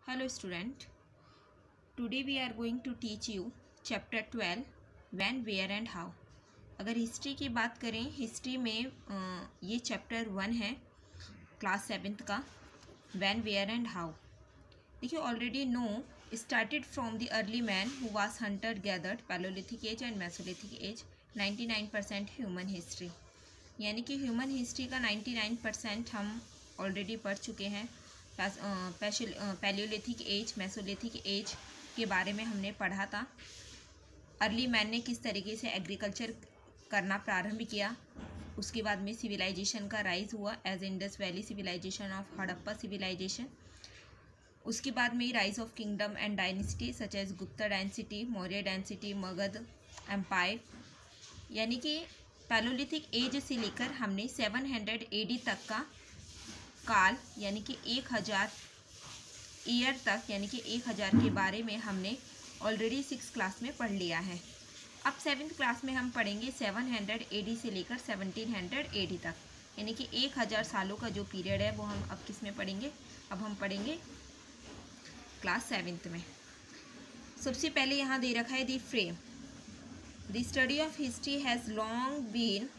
Hello student, today we are going to teach you chapter 12 when, where and how। अगर history की बात करें, history में ये चैप्टर 1 है क्लास 7th का, when, where and how। देखिए already no started from the early man who was hunted gathered palaeolithic age and mesolithic age 99% human history, यानी कि ह्यूमन हिस्ट्री का 99% हम ऑलरेडी पढ़ चुके हैं। पैलियोलिथिक एज, मेसोलिथिक एज के बारे में हमने पढ़ा था। अर्ली मैन ने किस तरीके से एग्रीकल्चर करना प्रारंभ किया, उसके बाद में सिविलाइजेशन का राइज हुआ as Indus valley civilisation of Harappa civilisation. उसके बाद में rise of kingdom and dynasty such as Gupta dynasty, Maurya dynasty, Magadha empire. यानी कि पैलोलिथिक एज से लेकर हमने 700 AD तक का काल यानी कि 1000 ईयर तक, यानी कि 1000 के बारे में हमने ऑलरेडी 6th क्लास में पढ़ लिया है। अब 7th क्लास में हम पढ़ेंगे 700 AD से लेकर 1700 AD तक, यानी कि 1000 सालों का जो पीरियड है वो हम अब किस में पढ़ेंगे, अब हम पढ़ेंगे क्लास 7th में। सबसे पहले यहाँ दे रखा है the frame. The study of history has long been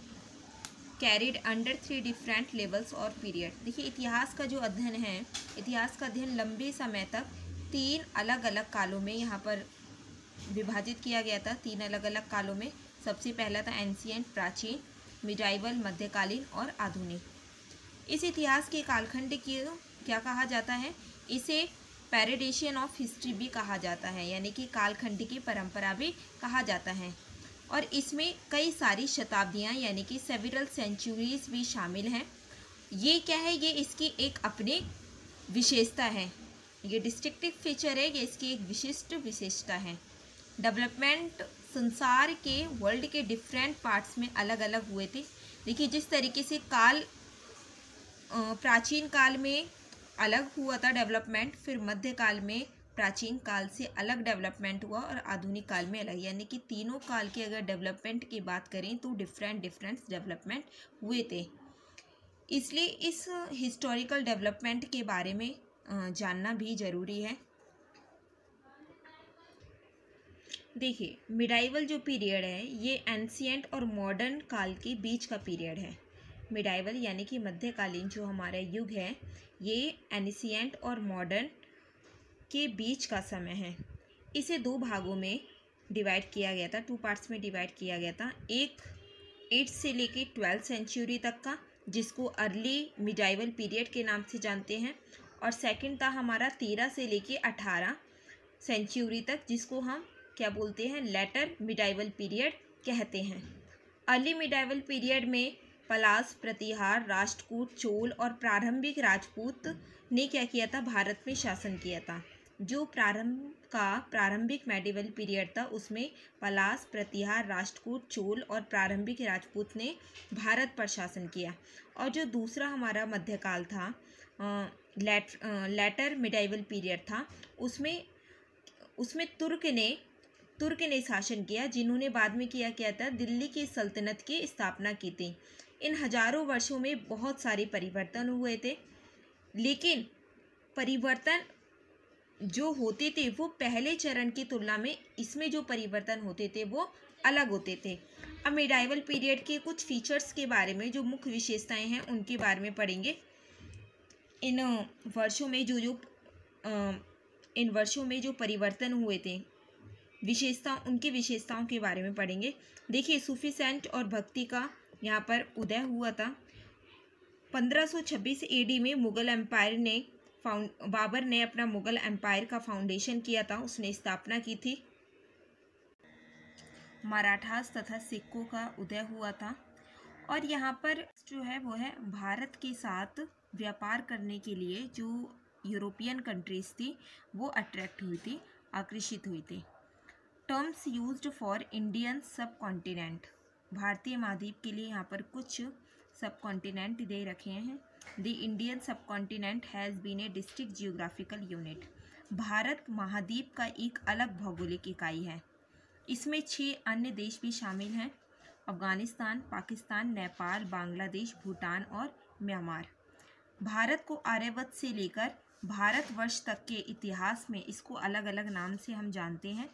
carried under 3 different levels और पीरियड। देखिए इतिहास का जो अध्ययन है, इतिहास का अध्ययन लंबे समय तक 3 अलग अलग कालों में यहाँ पर विभाजित किया गया था। 3 अलग अलग कालों में। सबसे पहला था एंशिएंट प्राचीन, मिडाइवल मध्यकालीन और आधुनिक। इस इतिहास के कालखंड की क्या कहा जाता है, इसे पैरेडिशन ऑफ हिस्ट्री भी कहा जाता है, यानी कि कालखंड की परंपरा भी कहा जाता है। और इसमें कई सारी शताब्दियाँ यानी कि सेवरल सेंचुरीज भी शामिल हैं। ये क्या है, ये इसकी एक अपनी विशेषता है, ये डिस्टिंक्टिव फीचर है, ये इसकी एक विशिष्ट विशेषता है। डेवलपमेंट संसार के वर्ल्ड के डिफरेंट पार्ट्स में अलग अलग हुए थे। देखिए जिस तरीके से काल प्राचीन काल में अलग हुआ था डेवलपमेंट, फिर मध्यकाल में प्राचीन काल से अलग डेवलपमेंट हुआ और आधुनिक काल में अलग, यानी कि तीनों काल के अगर डेवलपमेंट की बात करें तो डिफरेंट डेवलपमेंट हुए थे। इसलिए इस हिस्टोरिकल डेवलपमेंट के बारे में जानना भी ज़रूरी है। देखिए मिडाइवल जो पीरियड है ये एंशिएंट और मॉडर्न काल के बीच का पीरियड है। मिडाइवल यानी कि मध्यकालीन जो हमारा युग है, ये एंशिएंट और मॉडर्न के बीच का समय है। इसे 2 भागों में डिवाइड किया गया था, 2 पार्ट्स में डिवाइड किया गया था। एक 8 से लेके 12 सेंचुरी तक का, जिसको अर्ली मिडाइवल पीरियड के नाम से जानते हैं, और सेकंड था हमारा 13 से लेके 18 सेंचुरी तक, जिसको हम क्या बोलते हैं, लेटर मिडाइवल पीरियड कहते हैं। अर्ली मिडाइवल पीरियड में पलास, प्रतिहार, राष्ट्रकूट, चोल और प्रारंभिक राजपूत ने क्या किया था, भारत में शासन किया था। जो प्रारंभिक मेडिवल पीरियड था उसमें पलास, प्रतिहार, राष्ट्रकूट, चोल और प्रारंभिक राजपूत ने भारत पर शासन किया। और जो दूसरा हमारा मध्यकाल था, लेटर मिडाइवल पीरियड था, उसमें तुर्क ने शासन किया, जिन्होंने बाद में किया था, दिल्ली की सल्तनत की स्थापना की थी। इन हजारों वर्षों में बहुत सारे परिवर्तन हुए थे, लेकिन परिवर्तन जो होते थे वो पहले चरण की तुलना में इसमें जो परिवर्तन होते थे वो अलग होते थे। अब मिडाइवल पीरियड के कुछ फीचर्स के बारे में, जो मुख्य विशेषताएं हैं उनके बारे में पढ़ेंगे। इन वर्षों में जो परिवर्तन हुए थे, उनकी विशेषताओं के बारे में पढ़ेंगे। देखिए सूफीसेंट और भक्ति का यहाँ पर उदय हुआ था। 1526 AD में मुगल एम्पायर ने बाबर ने अपना मुगल एम्पायर का फाउंडेशन किया था, उसने स्थापना की थी। मराठास तथा सिखों का उदय हुआ था। और यहाँ पर जो है वो है भारत के साथ व्यापार करने के लिए जो यूरोपियन कंट्रीज थी वो अट्रैक्ट हुई थी, आकर्षित हुई थी। टर्म्स यूज्ड फॉर इंडियन सब कॉन्टिनेंट, भारतीय महाद्वीप के लिए यहाँ पर कुछ सब कॉन्टिनेंट दे रखे हैं। The Indian subcontinent has been a district geographical unit, Bharat महाद्वीप का एक अलग भौगोलिक इकाई है। इसमें 6 अन्य देश भी शामिल हैं, अफगानिस्तान, पाकिस्तान, नेपाल, बांग्लादेश, भूटान और म्यांमार। भारत को आर्यभट्ट से लेकर भारतवर्ष तक के इतिहास में इसको अलग अलग नाम से हम जानते हैं,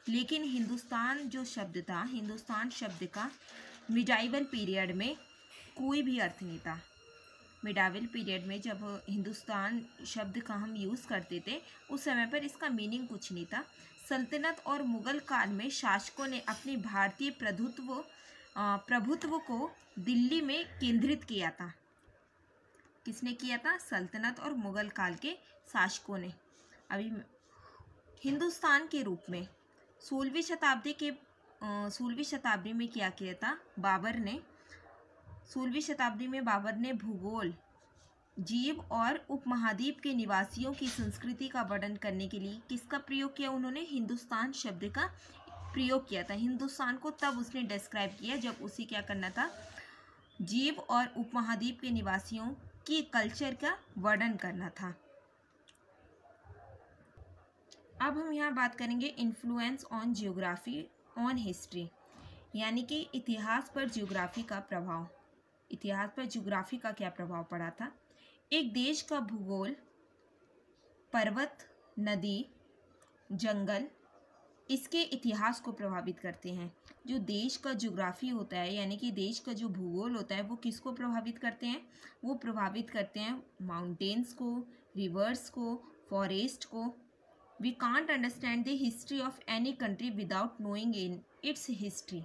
लेकिन हिंदुस्तान जो शब्द था, हिंदुस्तान शब्द का मिडाइवल पीरियड में कोई भी अर्थ नहीं था। मिडाइवल पीरियड में जब हिंदुस्तान शब्द का हम यूज़ करते थे उस समय पर इसका मीनिंग कुछ नहीं था। सल्तनत और मुग़ल काल में शासकों ने अपनी भारतीय प्रभुत्व को दिल्ली में केंद्रित किया था। किसने किया था? सल्तनत और मुग़ल काल के शासकों ने। अभी हिंदुस्तान के रूप में 16वीं शताब्दी में क्या किया था बाबर ने? 16वीं शताब्दी में बाबर ने भूगोल, जीव और उपमहाद्वीप के निवासियों की संस्कृति का वर्णन करने के लिए किसका प्रयोग किया? उन्होंने हिंदुस्तान शब्द का प्रयोग किया था। हिंदुस्तान को तब उसने डिस्क्राइब किया जब उसे क्या करना था? जीव और उपमहाद्वीप के निवासियों की कल्चर का वर्णन करना था। अब हम यहाँ बात करेंगे influence on geography on history, यानी कि इतिहास पर जियोग्राफी का प्रभाव। इतिहास पर जियोग्राफी का क्या प्रभाव पड़ा था? एक देश का भूगोल, पर्वत, नदी, जंगल इसके इतिहास को प्रभावित करते हैं। जो देश का ज्योग्राफी होता है, यानी कि देश का जो भूगोल होता है, वो किसको प्रभावित करते हैं? वो प्रभावित करते हैं माउंटेन्स को, रिवर्स को, फॉरेस्ट को। We can't understand the history of any country without knowing in its history.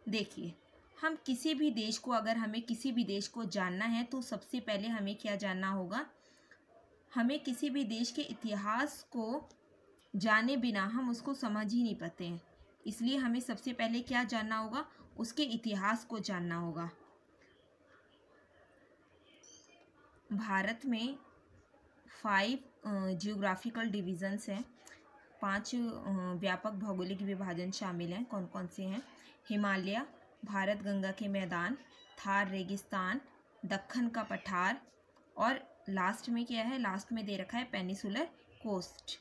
देखिए, हम किसी भी देश को, अगर हमें किसी भी देश को जानना है तो सबसे पहले हमें क्या जानना होगा? हमें किसी भी देश के इतिहास को जाने बिना हम उसको समझ ही नहीं पाते हैं। इसलिए हमें सबसे पहले क्या जानना होगा? उसके इतिहास को जानना होगा। भारत में 5 जियोग्राफिकल डिविजन्स हैं, 5 व्यापक भौगोलिक विभाजन शामिल हैं। कौन कौन से हैं? हिमालय, भारत गंगा के मैदान, थार रेगिस्तान, दक्कन का पठार और लास्ट में क्या है? लास्ट में दे रखा है पेनिसुलर कोस्ट।